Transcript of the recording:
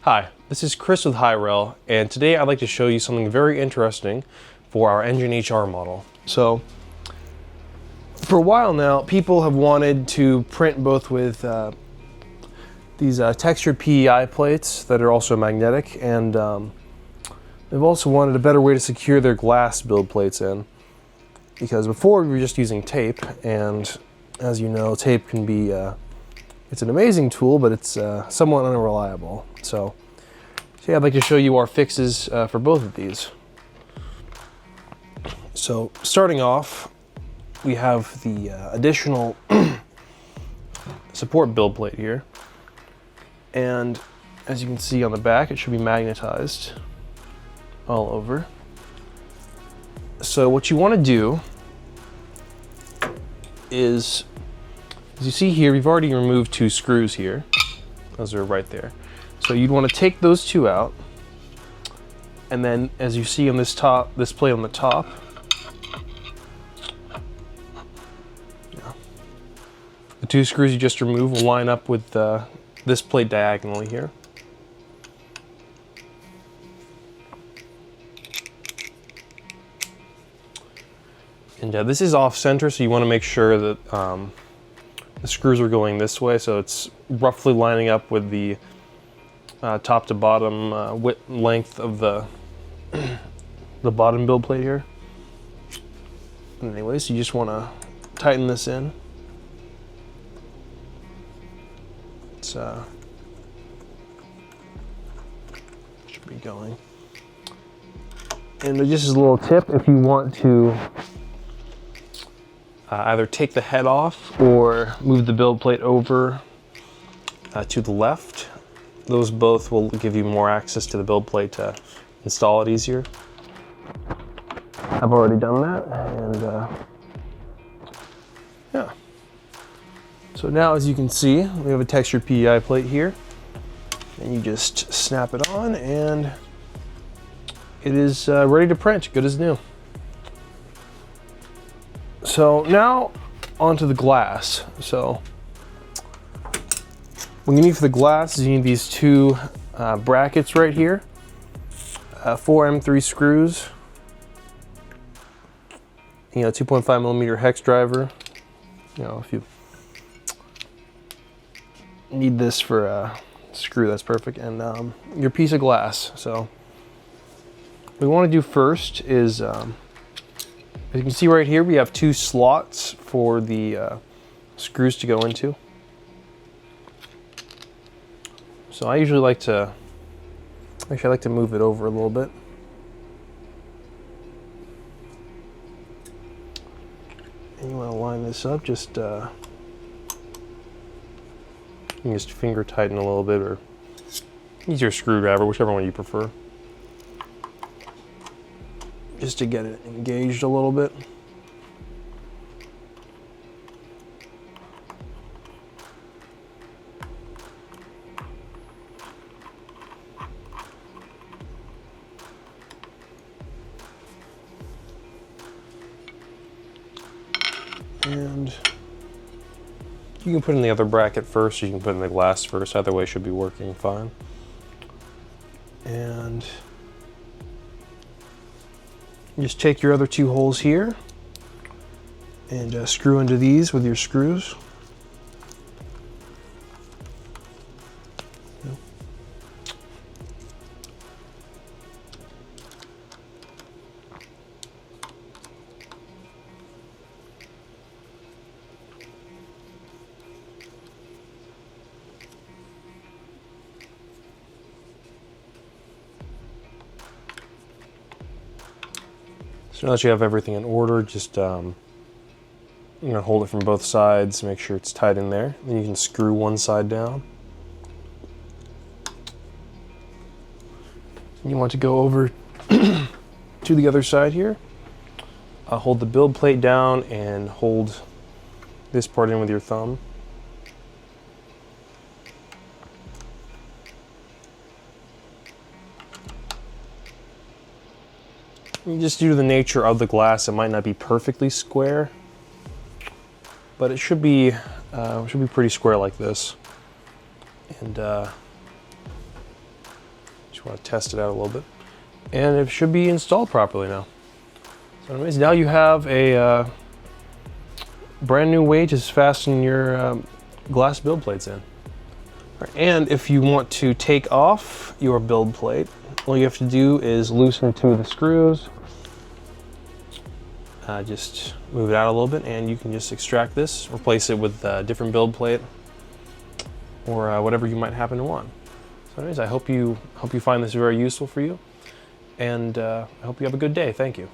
Hi, this is Chris with Hyrel, and today I'd like to show you something very interesting for our engine EHR model. So, for a while now, people have wanted to print both with these textured PEI plates that are also magnetic, and they've also wanted a better way to secure their glass build plates in. Because before we were just using tape, and as you know, tape can be it's an amazing tool, but it's somewhat unreliable. So yeah, I'd like to show you our fixes for both of these. So starting off, we have the additional support build plate here. And as you can see on the back, it should be magnetized all over. So what you want to do is, as you see here, we've already removed 2 screws here. Those are right there. So you'd want to take those 2 out, and then as you see on this plate on the top, the 2 screws you just removed will line up with this plate diagonally here. And this is off center, so you want to make sure that the screws are going this way, so it's roughly lining up with the top to bottom width length of the bottom build plate here. And anyways, you just want to tighten this in. It's should be going. And just as a little tip, if you want to either take the head off or move the build plate over to the left, those both will give you more access to the build plate to install it easier. I've already done that, and yeah. So now, as you can see, we have a textured PEI plate here, and you just snap it on, and it is ready to print, good as new. So now onto the glass. So what you need for the glass is you need these 2 brackets right here, 4 M3 screws, 2.5 millimeter hex driver. If you need this for a screw, that's perfect, and your piece of glass. So what we want to do first is, as you can see right here, we have 2 slots for the screws to go into. So I usually like to, I like to move it over a little bit. And you want to line this up, just you can just finger tighten a little bit, or use your screwdriver, whichever one you prefer, just to get it engaged a little bit. And you can put in the other bracket first, you can put in the glass first, either way should be working fine. And just take your other 2 holes here and screw into these with your screws. So now that you have everything in order, just hold it from both sides, make sure it's tight in there. Then you can screw one side down. You want to go over to the other side here. Hold the build plate down and hold this part in with your thumb. Just due to the nature of the glass, it might not be perfectly square, but it should be pretty square like this. And Just want to test it out a little bit. And it should be installed properly now. So anyways, now you have a brand new way to fasten your glass build plates in. And if you want to take off your build plate, all you have to do is loosen 2 of the screws. Just move it out a little bit and you can just extract this, replace it with a different build plate or whatever you might happen to want. So anyways, I hope you find this very useful for you, and I hope you have a good day. Thank you.